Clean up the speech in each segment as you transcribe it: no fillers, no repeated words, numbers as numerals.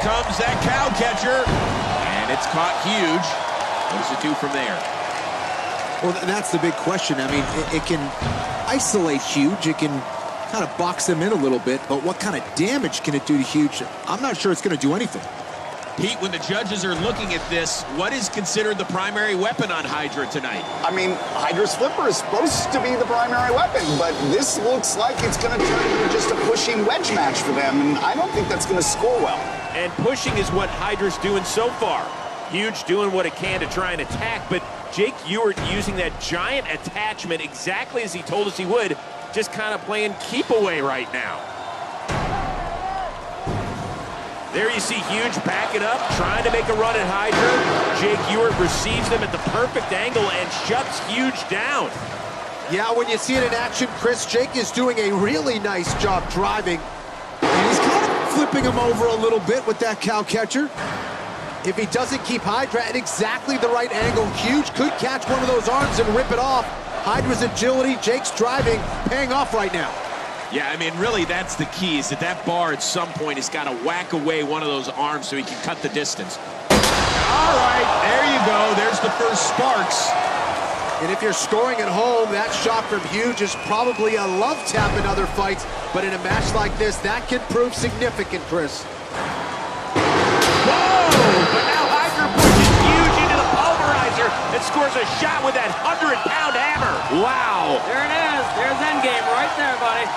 comes that cow catcher, and it's caught Huge. What does it do from there? Well, that's the big question. I mean, it can isolate Huge. It can kind of box him in a little bit, but what kind of damage can it do to Huge? I'm not sure it's going to do anything. Pete, when the judges are looking at this, what is considered the primary weapon on Hydra tonight? I mean, Hydra's flipper is supposed to be the primary weapon, but this looks like it's going to turn into just a pushing wedge match for them, and I don't think that's going to score well. And pushing is what Hydra's doing so far. Huge doing what it can to try and attack, but Jake Ewart using that giant attachment exactly as he told us he would, just kind of playing keep away right now. There you see Huge back it up, trying to make a run at Hydra. Jake Ewart receives them at the perfect angle and shuts Huge down. Yeah, when you see it in action, Chris, Jake is doing a really nice job driving. And he's kind of flipping him over a little bit with that cow catcher. If he doesn't keep Hydra at exactly the right angle, Huge could catch one of those arms and rip it off. Hydra's agility, Jake's driving, paying off right now. Yeah, I mean, really, that's the key, is that bar at some point has got to whack away one of those arms so he can cut the distance. All right, there you go. There's the first sparks. And if you're scoring at home, that shot from Huge is probably a love tap in other fights, but in a match like this, that can prove significant, Chris. Whoa! But now Hydra pushes Huge into the pulverizer and scores a shot with that 100-pound hammer. Wow! There it is. There's endgame right there, buddy.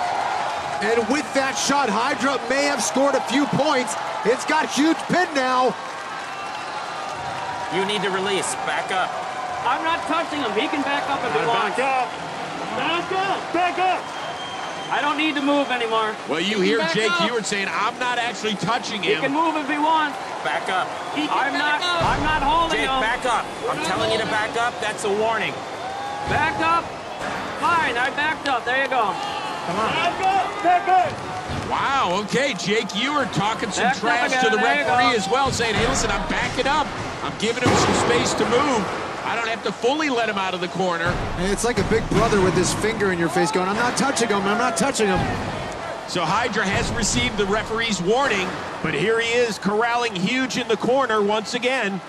And with that shot, Hydra may have scored a few points. It's got Huge pinned now. You need to release. Back up. I'm not touching him. He can back up if he wants. Back up. Back up. Back up. I don't need to move anymore. Well, you hear Jake Ewart saying, I'm not actually touching him. He can move if he wants. Back up. I'm not holding Jake, him. back up. I'm telling you to back up. That's a warning. Back up. Fine, I backed up. There you go. Come on. Back up. Back up. Wow, okay, Jake Ewart talking some Back trash up to the again. referee as well, saying, hey, listen, I'm backing up. I'm giving him some space to move. I don't have to fully let him out of the corner. And it's like a big brother with his finger in your face going, I'm not touching him, I'm not touching him. So Hydra has received the referee's warning, but here he is corralling Huge in the corner once again.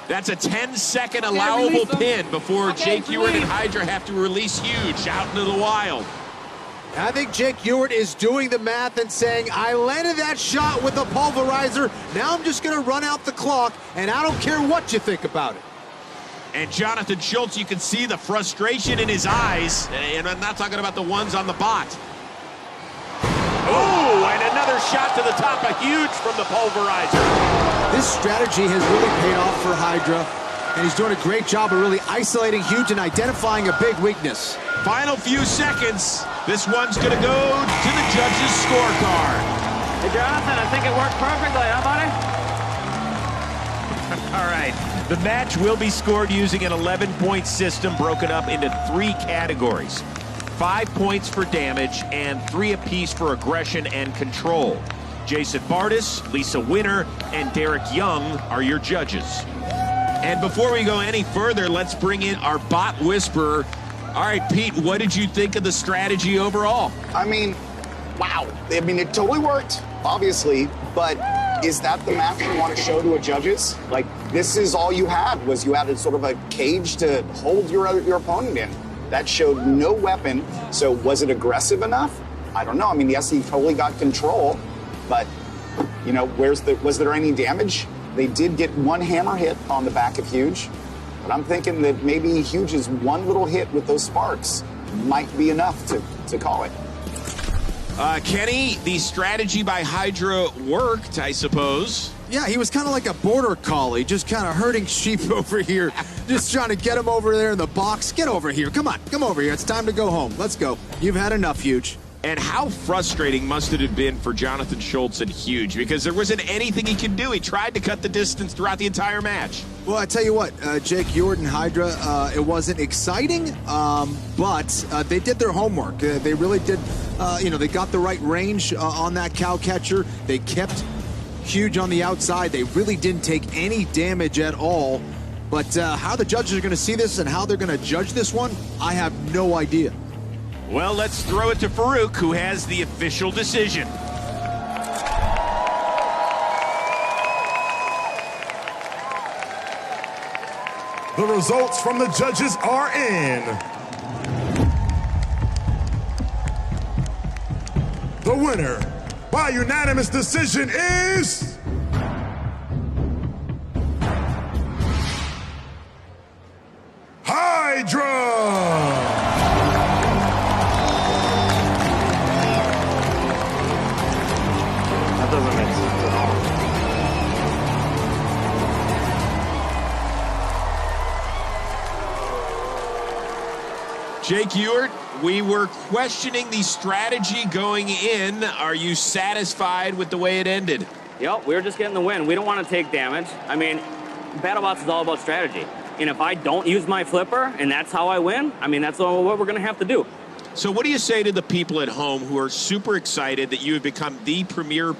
That's a 10-second allowable pin before Jake Ewart and Hydra have to release Huge out into the wild. I think Jake Ewart is doing the math and saying, I landed that shot with the pulverizer, now I'm just going to run out the clock, and I don't care what you think about it. And Jonathan Schultz, you can see the frustration in his eyes, and I'm not talking about the ones on the bot. Oh, and another shot to the top of Huge from the pulverizer. This strategy has really paid off for Hydra, and he's doing a great job of really isolating Huge and identifying a big weakness. Final few seconds. This one's going to go to the judges' scorecard. Hey, Jonathan, I think it worked perfectly, huh, buddy? All right. The match will be scored using an 11-point system broken up into 3 categories. 5 points for damage and 3 apiece for aggression and control. Jason Bardis, Lisa Winner, and Derek Young are your judges. And before we go any further, let's bring in our bot whisperer. All right, Pete, what did you think of the strategy overall? I mean, wow. I mean, it totally worked, obviously, but is that the match you want to show to a judges? Like, this is all you had, was you had a sort of a cage to hold your opponent in. That showed no weapon, so was it aggressive enough? I don't know. I mean, yes, he totally got control, but, you know, was there any damage? They did get 1 hammer hit on the back of Huge, but I'm thinking that maybe Huge's one little hit with those sparks might be enough to call it. Kenny, the strategy by Hydra worked, I suppose. Yeah, he was kind of like a border collie, just kind of herding sheep over here, just trying to get him over there in the box. Get over here. Come on, come over here. It's time to go home. Let's go. You've had enough, Huge. And how frustrating must it have been for Jonathan Schultz and Huge, because there wasn't anything he could do. He tried to cut the distance throughout the entire match. Well, I tell you what, Jake Ewart and Hydra, it wasn't exciting, but they did their homework. They really did, they got the right range on that cow catcher. They kept Huge on the outside. They really didn't take any damage at all. But how the judges are going to see this and how they're going to judge this one, I have no idea. Well, let's throw it to Farouk, who has the official decision. The results from the judges are in. The winner by unanimous decision is Hydra. That doesn't make sense at all. Jake Ewart, we were questioning the strategy going in. Are you satisfied with the way it ended? Yep, we were just getting the win. We don't want to take damage. I mean, BattleBots is all about strategy. And if I don't use my flipper and that's how I win, I mean, that's what we're going to have to do. So what do you say to the people at home who are super excited that you have become the premier